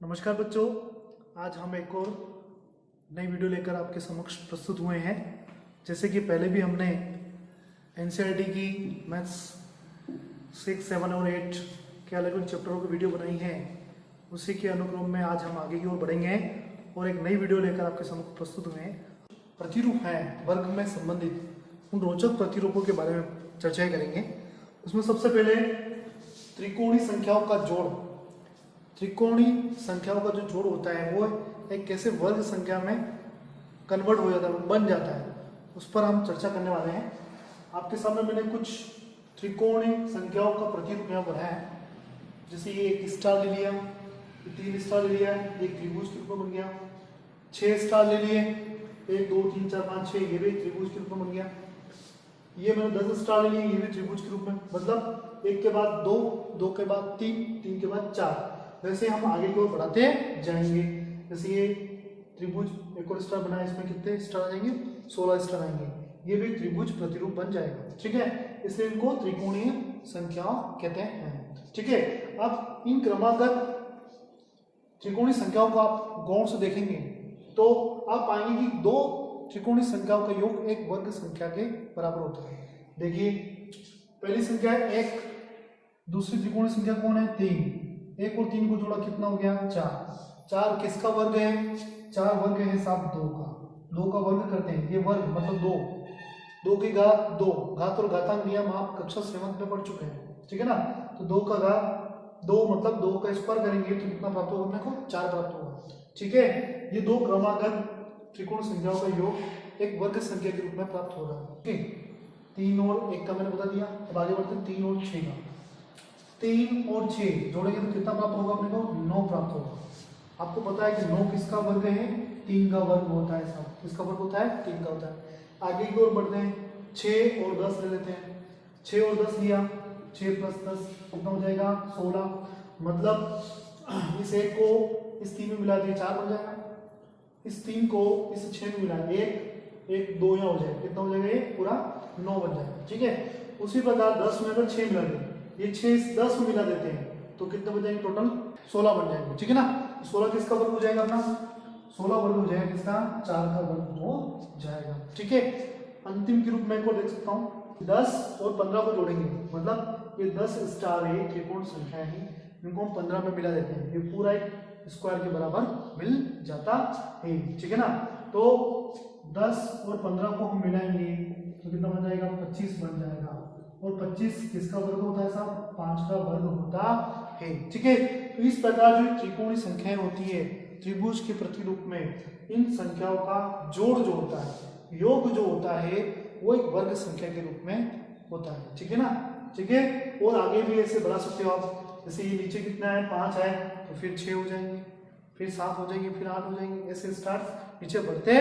नमस्कार बच्चों, आज हम एक और नई वीडियो लेकर आपके समक्ष प्रस्तुत हुए हैं। जैसे कि पहले भी हमने एनसीईआरटी की मैथ्स 6, 7 और 8 के अलग अलग चैप्टरों की वीडियो बनाई है, उसी के अनुक्रम में आज हम आगे की ओर बढ़ेंगे और एक नई वीडियो लेकर आपके समक्ष प्रस्तुत हुए हैं। प्रतिरूप हैं वर्ग में संबंधित उन रोचक प्रतिरूपों के बारे में चर्चा करेंगे। उसमें सबसे पहले त्रिकोणीय संख्याओं का जोड़। त्रिकोणीय संख्याओं का जो जोड़ होता है वो एक कैसे वर्ग संख्या में कन्वर्ट हो जाता है, बन जाता है, उस पर हम चर्चा करने वाले हैं। आपके सामने मैंने कुछ त्रिकोणीय संख्याओं का प्रतिरूप यहाँ बनाया है। जैसे ये एक स्टार ले लिया, 3 स्टार ले लिया, एक त्रिभुज के रूप में बन गया। 6 स्टार ले लिए, 1 2 3 4 5 6, ये भी त्रिभुज के रूप में बन गया। ये मैंने 10 स्टार ले लिए, ये भी त्रिभुज के रूप में, मतलब 1 के बाद 2, 2 के बाद 3, 3 के बाद 4। वैसे हम आगे की ओर बढ़ाते जाएंगे। जैसे ये त्रिभुज एक और स्टार बनाया, इसमें कितने स्टार आ जाएंगे? 16 स्टार आएंगे। ये भी त्रिभुज प्रतिरूप बन जाएगा, ठीक है। इसलिए इनको त्रिकोणीय संख्याओं कहते हैं, ठीक है। अब इन क्रमागत त्रिकोणीय संख्याओं को आप गौर से देखेंगे तो आप पाएंगे कि 2 त्रिकोणीय संख्याओं का योग एक वर्ग संख्या के बराबर होता है। देखिए, पहली संख्या है 1, दूसरी त्रिकोणीय संख्या कौन है? 3। 1 और 3 को जोड़ा कितना हो गया? 4। 4 किसका वर्ग है? 4 वर्ग है साहब 2 का। 2 का वर्ग करते हैं, ये वर्ग मतलब 2। 2 की घात 2, घात और घातांक नियम आप कक्षा 7 में पढ़ चुके हैं, ठीक है ना। तो 2 का घात 2 मतलब 2 का स्क्वायर करेंगे तो कितना प्राप्त होगा अपने को? 4 प्राप्त होगा, ठीक है। ये 2 क्रमागत त्रिकोण संख्याओं का योग एक वर्ग संख्या के रूप में प्राप्त हो रहा है, ठीक है। 3 और 1 का मैंने बता दिया। अब आगे बढ़ते हैं 3 और 6 का। 3 और 6 जोड़ेंगे तो कितना प्राप्त होगा अपने को? 9 प्राप्त होगा। आपको पता है कि 9 किसका वर्ग है? 3 का वर्ग होता है साहब। किसका वर्ग होता है? 3 का होता है। आगे की ओर बढ़ते हैं, 6 और 10 ले लेते हैं। 6 और 10 लिया, 6 प्लस 10 कितना हो जाएगा? 16। मतलब इस 1 को इस 3 में मिला दिए 4 बन जाएगा। इस 3 को इस 6 में मिला 1 1 2 यहाँ हो जाएगा, कितना हो जाएगा? ये पूरा 9 बन जाएगा, ठीक है। उसी प्रकार 10 में अगर 6 मिला दें, ये 6 इस 10 में मिला देते हैं तो कितने बन जाएंगे? टोटल 16 बन जाएंगे, ठीक है ना। 16 किसका वर्ग हो जाएगा अपना? 16 वर्ग हो जाएगा किसका? 4 का वर्ग हो जाएगा, ठीक है। अंतिम के रूप में को देख सकता हूँ, 10 और 15 को जोड़ेंगे, मतलब ये 10 स्टार है, त्रिकोण संख्या है, इनको हम 15 में मिला देते हैं, ये पूरा एक स्क्वायर के बराबर मिल जाता है, ठीक है ना। तो 10 और 15 को हम मिलाएंगे तो कितना बन जाएगा? 25 बन जाएगा। और 25 किसका वर्ग होता है साहब? 5 का वर्ग होता है, ठीक है। तो इस प्रकार जो त्रिकोणीय संख्याएं होती है त्रिभुज के प्रतिरूप में, इन संख्याओं का जोड़ जो होता है, योग जो होता है, वो एक वर्ग संख्या के रूप में होता है, ठीक है ना, ठीक है। और आगे भी ऐसे बढ़ा सकते हो आप। जैसे ये नीचे कितना है? 5 है, तो फिर 6 हो जाएंगे, फिर 7 हो जाएंगे, फिर 8 हो जाएंगे, ऐसे स्टार नीचे बढ़ते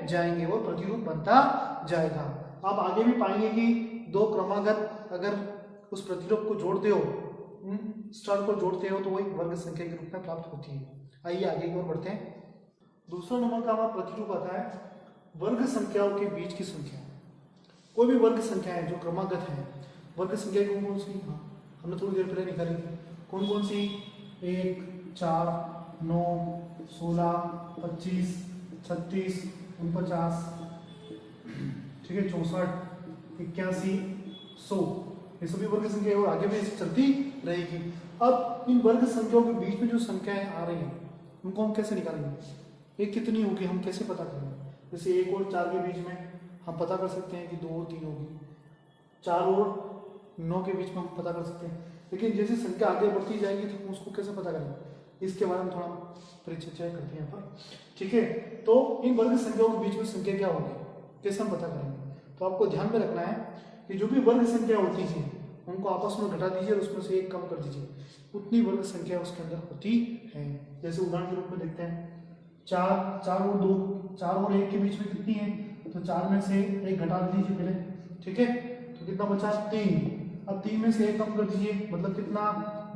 जाएंगे, वो प्रतिरूप बनता जाएगा। आप आगे भी पाएंगे कि 2 क्रमागत अगर उस प्रतिरूप को जोड़ते हो, स्टार को जोड़ते हो, तो वो एक वर्ग संख्या के रूप में प्राप्त होती है। आइए आगे की ओर बढ़ते हैं। दूसरा नंबर का हमारा प्रतिरूप आता है वर्ग संख्याओं के बीच की संख्या। कोई भी वर्ग संख्या है जो क्रमागत है, वर्ग संख्या कौन कौन सी? हाँ, हमने थोड़ी देर पहले निकाली, कौन कौन सी? 1 4 9 16 25 36 49, ठीक है, 64 81 100, ये सभी वर्ग संख्या और आगे भी ऐसी चलती रहेगी। अब इन वर्ग संख्याओं के बीच में जो संख्याएं आ रही हैं उनको हम कैसे निकालेंगे? ये कितनी होगी हम कैसे पता करेंगे? जैसे 1 और 4 के बीच में हम पता कर सकते हैं कि 2 और 3 होगी। 4 और 9 के बीच में हम पता कर सकते हैं, लेकिन जैसे संख्या आगे बढ़ती जाएगी तो हम उसको कैसे पता करेंगे? इसके बारे में थोड़ा परिचर्चा करते हैं यहाँ पर, ठीक है। तो इन वर्ग संख्याओं के बीच में संख्या क्या होगी, कैसे हम पता करेंगे? तो आपको ध्यान में रखना है कि जो भी वर्ग संख्या होती है उनको आपस में घटा दीजिए और उसमें से 1 कम कर दीजिए, उतनी वर्ग संख्या उसके अंदर होती है। जैसे उदाहरण के रूप में देखते हैं, 4 और 2, 4 और 1 के बीच में कितनी है? तो 4 में से 1 घटा दीजिए पहले, ठीक है, तो कितना बचा? 3। अब 3 में से 1 कम कर दीजिए, मतलब कितना?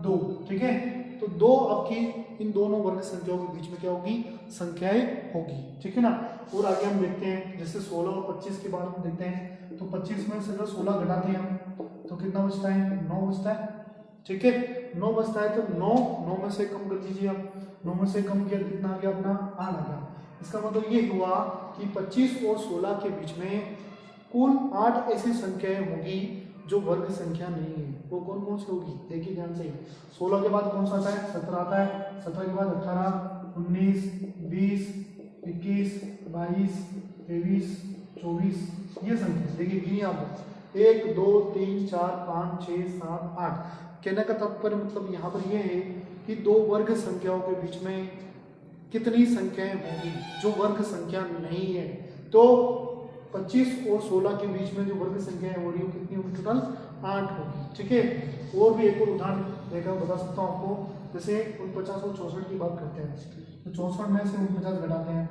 2, ठीक है। तो 2 आपकी इन दोनों वर्ग संख्याओं के बीच में क्या होगी? संख्याएं होगी, ठीक है ना। और आगे हम देखते हैं, जैसे 16 और 25 के बारे में देखते हैं, तो 25 में से अगर 16 घटाते हैं हम तो कितना बचता है? 9 बचता है, ठीक है। 9 बचता है तो 9 में से कम कर दीजिए आप। 9 में से कम किया कितना आ गया अपना 8 आ गया। इसका मतलब ये हुआ कि 25 और 16 के बीच में कुल 8 ऐसी संख्याएं होगी जो वर्ग संख्या नहीं है। वो कौन कौन सी होगी देखिए ध्यान से। 16 के बाद कौन सा आता है 17 आता है। 17 के बाद 18, 19, 20, 21, 22, 23, 24 ये संख्या देखिए गिनिए आप 1 2 3 4 5 6 7 8। कहने का तात्पर्य मतलब यहाँ पर यह है कि दो वर्ग संख्याओं के बीच में कितनी संख्याएं होंगी जो वर्ग संख्या नहीं है। तो 25 और 16 के बीच में जो वर्ग संख्याएं हो रही है कितनी होगी टोटल 8 होगी। ठीक है। और भी एक और उदाहरण देकर बता सकता हूँ आपको। जैसे 49 और 64 की बात करते हैं तो 64 में से 49 घटाते हैं,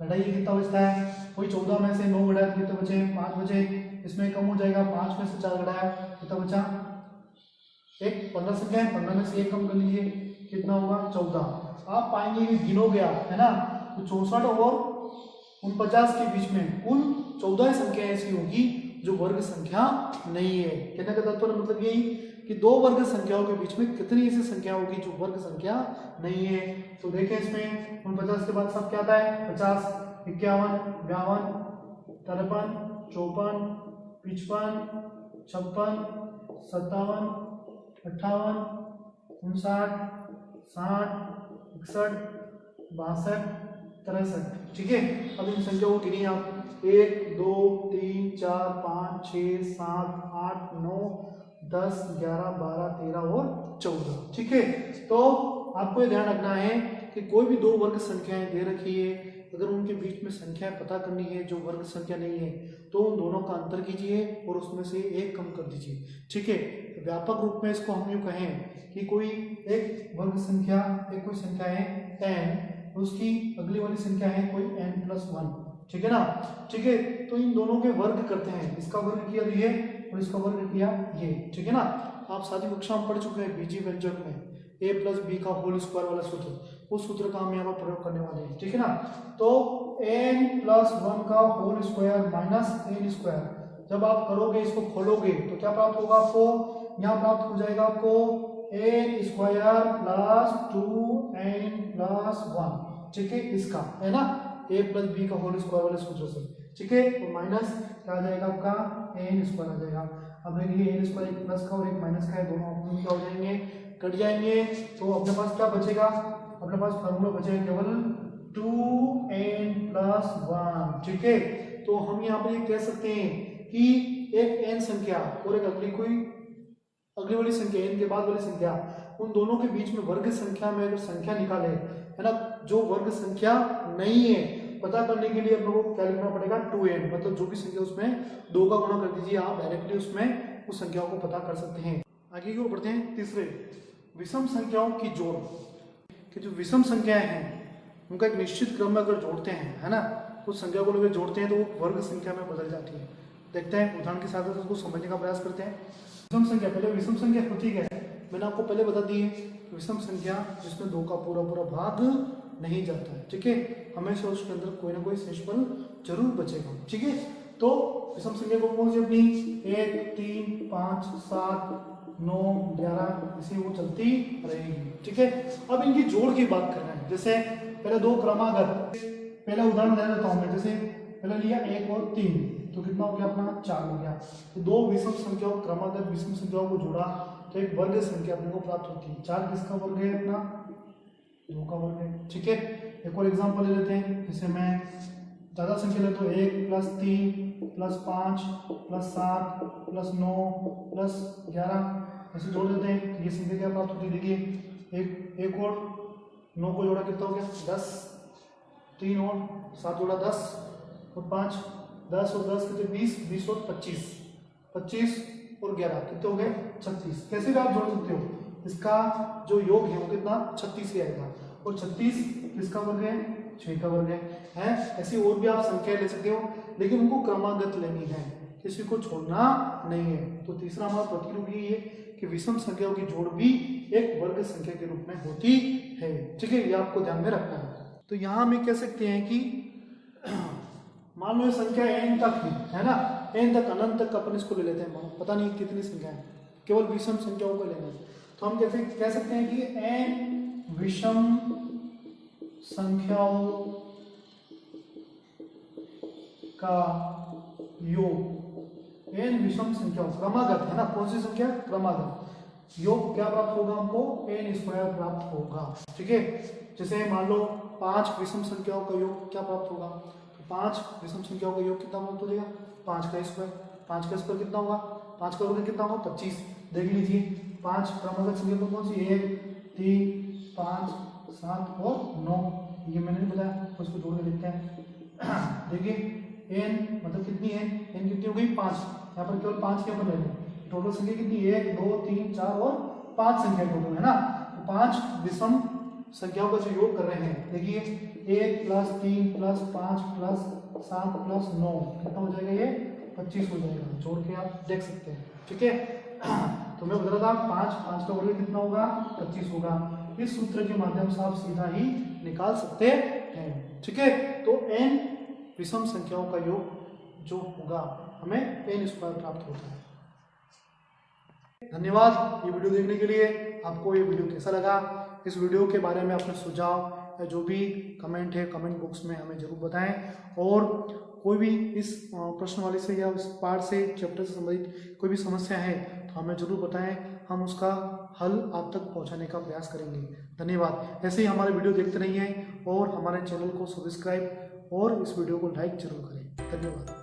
घटाइए कितना बचता है। वही 14 में से 9 घटाए कितने बचे 5 बचे। इसमें कम हो जाएगा 5 में से 4 घटाया कितना बचा एक। 15 संख्या है 15 में से 1 कम कर लीजिए कितना होगा 14। आप पाएंगे कि गिनोगे आप है ना तो 64 और 49 के बीच में कुल 14 संख्या ऐसी होगी जो वर्ग संख्या नहीं है। कहने का तात्पर्य मतलब यही कि दो वर्ग संख्याओं के बीच में कितनी ऐसी संख्या होगी जो वर्ग संख्या नहीं है। तो देखें इसमें 49 के बाद सब क्या आता है 50, 51, 52, 53, 54, 55, 56, 57, 58, 59, 60, 61, 62, 63। ठीक है। अब इन संख्याओं को गिनिए आप 1 2 3 4 5 6 7 8 9 10 11 12 13 और 14। ठीक है। तो आपको ये ध्यान रखना है कि कोई भी दो वर्ग संख्याएं दे रखी है, अगर उनके बीच में संख्याएं पता करनी है जो वर्ग संख्या नहीं है तो उन दोनों का अंतर कीजिए और उसमें से एक कम कर दीजिए। ठीक है। व्यापक रूप में इसको हम यूँ कहें कि कोई एक वर्ग संख्या एक कोई संख्या है n, उसकी अगली वाली संख्या है कोई n+1। ठीक है ना। ठीक है। तो इन दोनों के वर्ग करते हैं, इसका वर्ग किया ये और इसका वर्ग किया ये। ठीक है ना। आप सादी कक्षा में पढ़ चुके हैं बीजी व्यंजक में a+b का होल स्क्वायर वाला सूत्र, उस सूत्र का हम यहाँ पर प्रयोग करने वाले हैं। ठीक है ना। तो n+1 का whole square minus n square जब आप करोगे इसको खोलोगे तो क्या प्राप्त होगा आपको। यहाँ प्राप्त हो जाएगा आपको n स्क्वायर प्लस 2n+1। ठीक है। इसका है ना a+b का होल स्क्वायर वाले सूत्र से। ठीक है। और माइनस क्या आ जाएगा आपका n स्क्वायर आ जाएगा। अब देखिए n स्क्वायर एक प्लस का और एक माइनस का है, दोनों अपने क्या हो जाएंगे कट जाएंगे। तो अपने पास क्या बचेगा, अपने पास फार्मूला बचेगा केवल 2n+1। ठीक है। तो हम यहाँ पर ये कह सकते हैं कि एक n संख्या और एक अगली वाली संख्या n के बाद वाली संख्या, उन दोनों के बीच में वर्ग संख्या में अगर संख्या निकाले है ना जो वर्ग संख्या नहीं है, पता करने के लिए हम लोगों को क्या लिखना पड़ेगा 2n, मतलब जो भी संख्या उसमें 2 का गुणा कर दीजिए, आप डायरेक्टली उसमें उस संख्याओं को पता कर सकते हैं। आगे की ओर बढ़ते हैं। तीसरे, विषम संख्याओं की जोड़। कि जो विषम संख्याएं हैं उनका एक निश्चित क्रम में अगर जोड़ते हैं है ना, उस संख्या को अगर जोड़ते हैं तो वो वर्ग संख्या में बदल जाती है। देखते हैं उदाहरण के साथ उसको समझने का प्रयास करते हैं। विषम संख्या, पहले विषम संख्या होती है, मैंने आपको पहले बता दी है विषम संख्या जिसमें 2 का पूरा भाग नहीं जाता है। ठीक है। हमेशा उसके अंदर कोई ना कोई शेषफल जरूर बचेगा। ठीक है। तो विषम संख्या को कौन सी अपनी 1 3 5 7 9 11 इसे वो चलती रहेगी। ठीक है। अब इनकी जोड़ की बात कर रहे हैं। जैसे पहले दो क्रमागत, पहला उदाहरण दे देता हूं मैं। जैसे पहले लिया 1 और 3 तो कितना हो गया अपना 4 हो गया। तो दो विषम संख्याओं क्रमागत विषम संख्याओं को जोड़ा तो एक वर्ग संख्या अपने को प्राप्त होती है। 4 किसका वर्ग है अपना 2 का वर्ग है। ठीक है। एक और एग्जांपल ले लेते हैं। जैसे मैं ज्यादा संख्या लेता हूँ 1 + 3 + 5 + 7 + 9 + 11 ऐसे जोड़ देते हैं तो ये संख्या क्या प्राप्त होती है। देखिए एक और 9 को जोड़ा कितना हो गया 10, 3 और 7 जोड़ा 10 और 5 10 और 10 कितने 20, 20 और 25, 25 और 11 कितने हो गए 36। कैसे भी आप जोड़ सकते हो, इसका जो योग है वो कितना 36 ही आएगा। और 36 किसका वर्ग है 6 का वर्ग है। ऐसी और भी आप संख्या ले सकते हो लेकिन उनको क्रमागत लेनी है, किसी को छोड़ना नहीं है। तो तीसरा हमारा प्रतिरूप यही है कि विषम संख्याओं की जोड़ भी एक वर्ग संख्या के रूप में होती है। ठीक है। ये आपको ध्यान में रखना है। तो यहाँ हम कह सकते हैं कि मान लो ये संख्या n तक है ना, n तक अनंत तक अपन इसको ले लेते हैं, पता नहीं कितनी संख्या है, केवल विषम संख्याओं को लेना है। तो हम कैसे कह सकते हैं कि n विषम संख्याओं का योग, n विषम संख्याओं क्रमागत है ना, कौन सी संख्या, क्रमागत योग क्या प्राप्त होगा हमको, n स्क्वायर प्राप्त होगा। ठीक है, जैसे मान लो 5 विषम संख्याओं का योग क्या प्राप्त होगा, तो 5 विषम संख्याओं का योग कितना प्राप्त हो जाएगा, 5 का स्क्वायर, 5 का स्क्वायर कितना होगा, 5 का वर्ग कितना होगा 25। देख लीजिए 5 क्रमागत संख्या कौन सी, 1 3 5 7 और 9, ये मैंने नहीं बताया, उसको जोड़ के देखते हैं। देखिए n मतलब कितनी है, n कितनी हो गई 5, यहाँ पर केवल 5 के ऊपर ले लें, टोटल संख्या कितनी 1 2 3 4 और 5 संख्या टोटल है ना। तो 5 विषम संख्याओं का जो योग कर रहे हैं, देखिए 1 प्लस 3 प्लस 5 प्लस 7 प्लस 9 कितना हो जाएगा, ये 25 हो जाएगा, जोड़ के आप देख सकते हैं। ठीक है, तो मैं बता रहा था 5 का वर्ग कितना होगा 25 होगा, इस सूत्र के माध्यम से आप सीधा ही निकाल सकते हैं। ठीक है, तो n विषम संख्याओं का योग जो होगा हमें n स्क्वायर प्राप्त होता है। धन्यवाद ये वीडियो देखने के लिए। आपको ये वीडियो कैसा लगा, इस वीडियो के बारे में अपने सुझाव या जो भी कमेंट है कमेंट बॉक्स में हमें जरूर बताएं, और कोई भी इस प्रश्नवाली से या इस पार्ट से चैप्टर से संबंधित कोई भी समस्या है तो हमें जरूर बताएं, हम उसका हल आप तक पहुंचाने का प्रयास करेंगे। धन्यवाद। ऐसे ही हमारे वीडियो देखते रहिए और हमारे चैनल को सब्सक्राइब और इस वीडियो को लाइक जरूर करें। धन्यवाद।